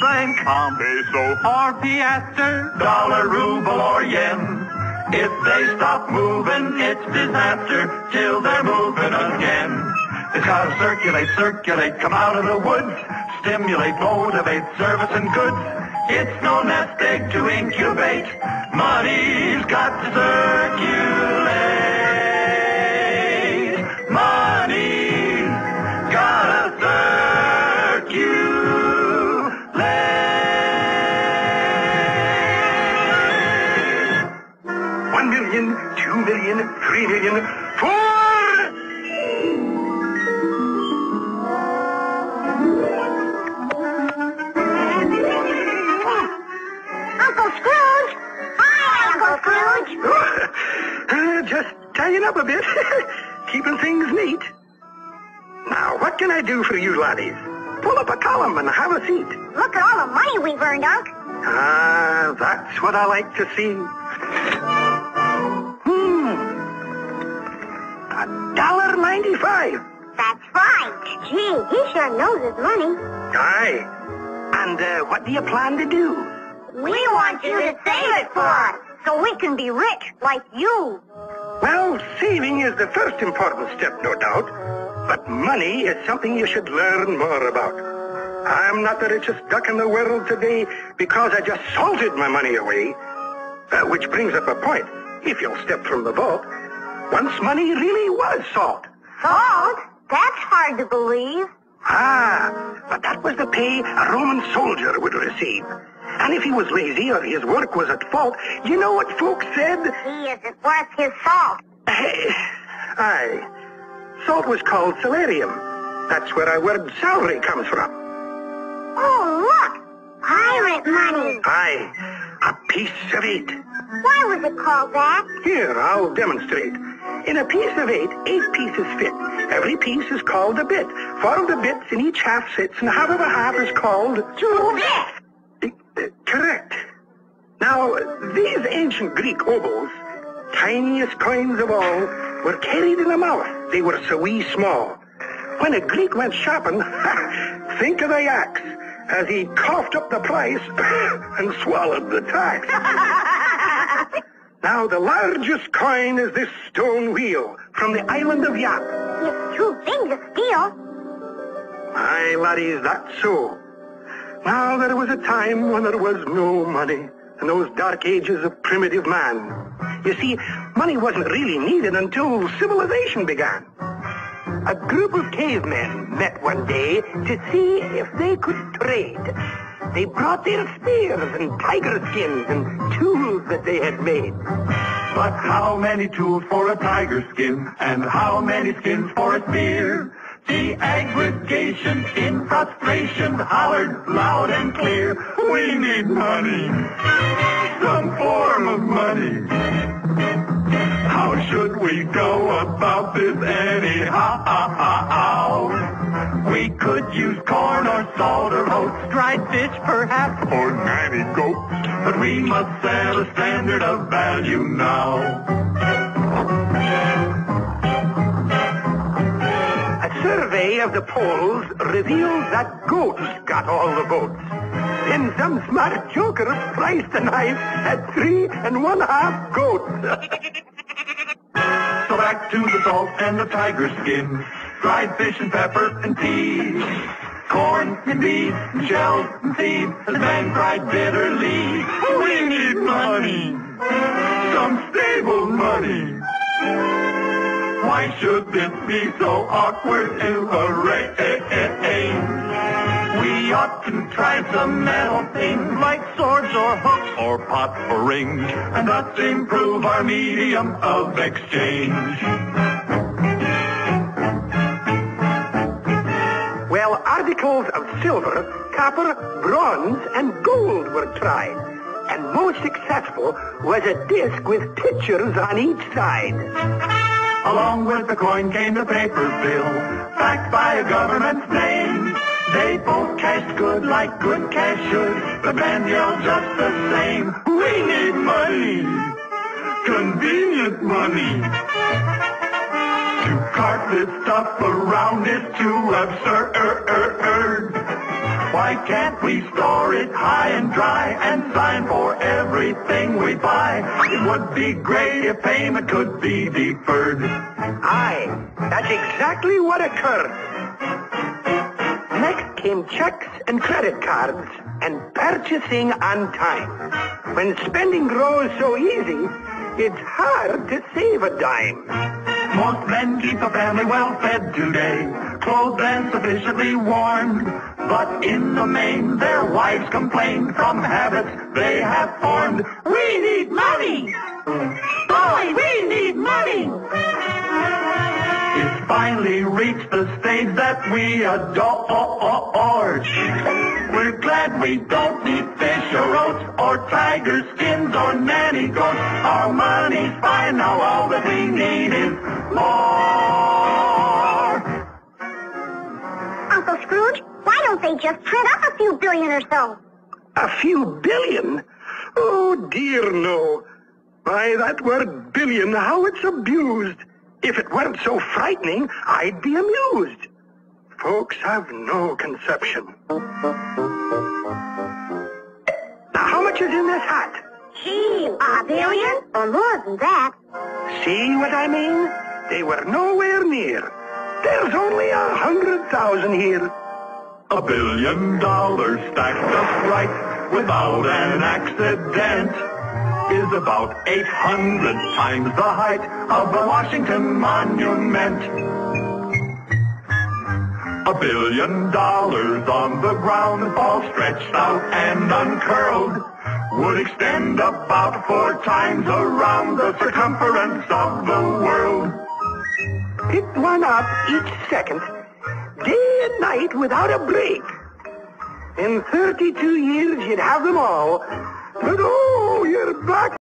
franc, pound, peso, or piaster, dollar, ruble, or yen. If they stop moving, it's disaster till they're moving again. It's gotta circulate, come out of the woods, stimulate, motivate, service and goods. It's no nest egg to incubate. Money's got to circulate. Money's gotta circulate. 1 million, 2 million, 3 million, 4! Uncle Scrooge! Hi, Uncle Scrooge! Just tying up a bit. Keeping things neat. Now, what can I do for you laddies? Pull up a column and have a seat. Look at all the money we've earned, Unc. Ah, that's what I like to see. $1.95. That's right. Gee, he sure knows his money. Aye. And what do you plan to do? We want you to save it for us, so we can be rich like you. Well, saving is the first important step, no doubt. But money is something you should learn more about. I'm not the richest duck in the world today because I just salted my money away. Which brings up a point. If you'll step from the vault, once money really was salt. Salt? That's hard to believe. Ah, but that was the pay a Roman soldier would receive. And if he was lazy or his work was at fault, you know what folks said? He isn't worth his salt. Aye. Salt was called salarium. That's where our word salary comes from. Oh, look! Pirate money. Aye, a piece of 8. Why was it called that? Here, I'll demonstrate. In a piece of 8, 8 pieces fit. Every piece is called a bit. 4 of the bits in each half sits, and half of a half is called 2 bits. Correct. Now, these ancient Greek obols, tiniest coins of all, were carried in a mouth. They were so wee small. When a Greek went shopping, think of the axe, as he coughed up the price and swallowed the tax. Now, the largest coin is this stone wheel from the island of Yap. It's too big to steal. Aye, laddies, that's so. Now, there was a time when there was no money, in those dark ages of primitive man. You see, money wasn't really needed until civilization began. A group of cavemen met one day to see if they could trade. They brought their spears and tiger skins and tools that they had made. But how many tools for a tiger skin, and how many skins for a spear? The aggregation in frustration hollered loud and clear, we need money, some form of money. How should we go about this anyhow? We could use corn or salt or oats, dried fish perhaps, or 90 goats, but we must set a standard of value now. A survey of the polls revealed that goats got all the votes. Then some smart jokers priced the knife at 3 1/2 goats. So back to the salt and the tiger skin, dried fish and pepper and peas, corn and beef and shells and seeds, the man cried bitterly, we need money, some stable money. Why should this be so awkward to arrange? We ought to try some metal things like swords or hooks or pots or rings, and thus improve our medium of exchange. Well, articles of silver, copper, bronze, and gold were tried. And most successful was a disc with pictures on each side. Along with the coin came the paper bill, backed by a government's name. They both cashed good like good cash should, but man yelled just the same, we need money, convenient money. To cart this stuff around is too absurd. Why can't we store it high and dry and sign for everything we buy? It would be great if payment could be deferred. Aye, that's exactly what occurred. Next came checks and credit cards and purchasing on time. When spending grows so easy, it's hard to save a dime. Most men keep a family well fed today, clothed and sufficiently warmed. But in the main, their wives complain from habits they have formed. We need money! Boy, we need money! It's finally reached the stage that we adore. We're glad we don't need fish or oats or tiger skins or nanny goats. Our money's fine now, all that we need is more. Uncle Scrooge, why don't they just print up a few billion or so? A few billion? Oh, dear, no. By that word billion, how it's abused. If it weren't so frightening, I'd be amused. Folks have no conception. Now, how much is in this hat? Gee, a billion? Or more than that. See what I mean? They were nowhere near. There's only 100,000 here. $1 billion stacked up right without an accident is about 800 times the height of the Washington Monument. $1 billion on the ground, all stretched out and uncurled, would extend about 4 times around the circumference of the world. Pick one up each second, day and night without a break. In 32 years, you'd have them all. But oh, you're back